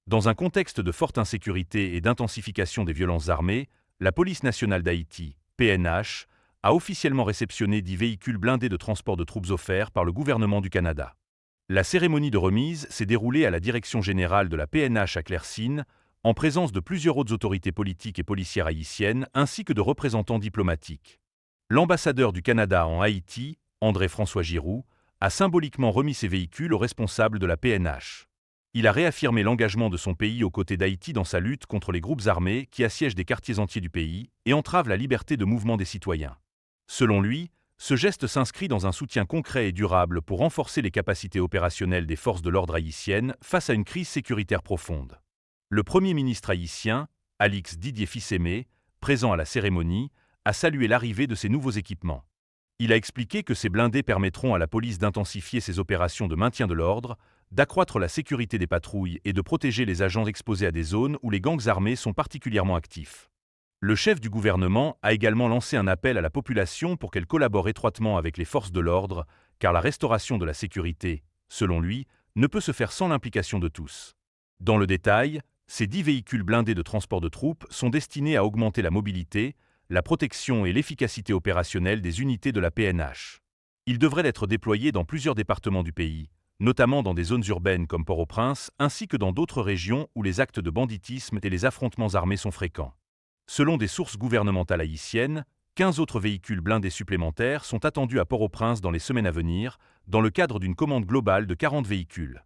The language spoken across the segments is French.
Dans un contexte de forte insécurité et d'intensification des violences armées, la Police nationale d'Haïti, PNH, a officiellement réceptionné 10 véhicules blindés de transport de troupes offerts par le gouvernement du Canada. La cérémonie de remise s'est déroulée à la direction générale de la PNH à Clairsine, en présence de plusieurs autres autorités politiques et policières haïtiennes ainsi que de représentants diplomatiques. L'ambassadeur du Canada en Haïti, André-François Giroux, a symboliquement remis ces véhicules aux responsables de la PNH. Il a réaffirmé l'engagement de son pays aux côtés d'Haïti dans sa lutte contre les groupes armés qui assiègent des quartiers entiers du pays et entravent la liberté de mouvement des citoyens. Selon lui, ce geste s'inscrit dans un soutien concret et durable pour renforcer les capacités opérationnelles des forces de l'ordre haïtiennes face à une crise sécuritaire profonde. Le Premier ministre haïtien, Alix Didier Fils-Aimé, présent à la cérémonie, a salué l'arrivée de ces nouveaux équipements. Il a expliqué que ces blindés permettront à la police d'intensifier ses opérations de maintien de l'ordre, d'accroître la sécurité des patrouilles et de protéger les agents exposés à des zones où les gangs armés sont particulièrement actifs. Le chef du gouvernement a également lancé un appel à la population pour qu'elle collabore étroitement avec les forces de l'ordre, car la restauration de la sécurité, selon lui, ne peut se faire sans l'implication de tous. Dans le détail, ces 10 véhicules blindés de transport de troupes sont destinés à augmenter la mobilité, la protection et l'efficacité opérationnelle des unités de la PNH. Ils devraient être déployés dans plusieurs départements du pays, notamment dans des zones urbaines comme Port-au-Prince, ainsi que dans d'autres régions où les actes de banditisme et les affrontements armés sont fréquents. Selon des sources gouvernementales haïtiennes, 15 autres véhicules blindés supplémentaires sont attendus à Port-au-Prince dans les semaines à venir, dans le cadre d'une commande globale de 40 véhicules.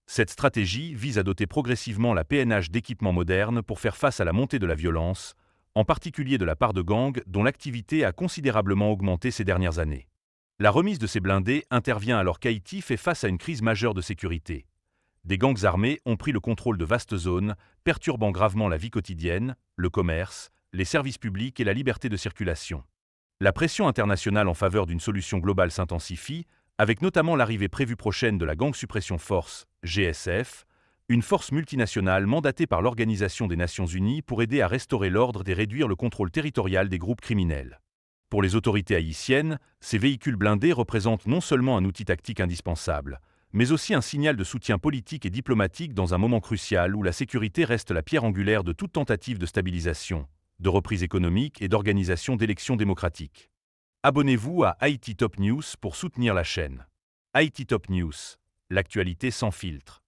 Cette stratégie vise à doter progressivement la PNH d'équipements modernes pour faire face à la montée de la violence, en particulier de la part de gangs dont l'activité a considérablement augmenté ces dernières années. La remise de ces blindés intervient alors qu'Haïti fait face à une crise majeure de sécurité. Des gangs armés ont pris le contrôle de vastes zones, perturbant gravement la vie quotidienne, le commerce, les services publics et la liberté de circulation. La pression internationale en faveur d'une solution globale s'intensifie, avec notamment l'arrivée prévue prochaine de la Gang Suppression Force, GSF, une force multinationale mandatée par l'Organisation des Nations Unies pour aider à restaurer l'ordre et réduire le contrôle territorial des groupes criminels. Pour les autorités haïtiennes, ces véhicules blindés représentent non seulement un outil tactique indispensable, mais aussi un signal de soutien politique et diplomatique dans un moment crucial où la sécurité reste la pierre angulaire de toute tentative de stabilisation, de reprise économique et d'organisation d'élections démocratiques. Abonnez-vous à Haïti Top News pour soutenir la chaîne. Haïti Top News, l'actualité sans filtre.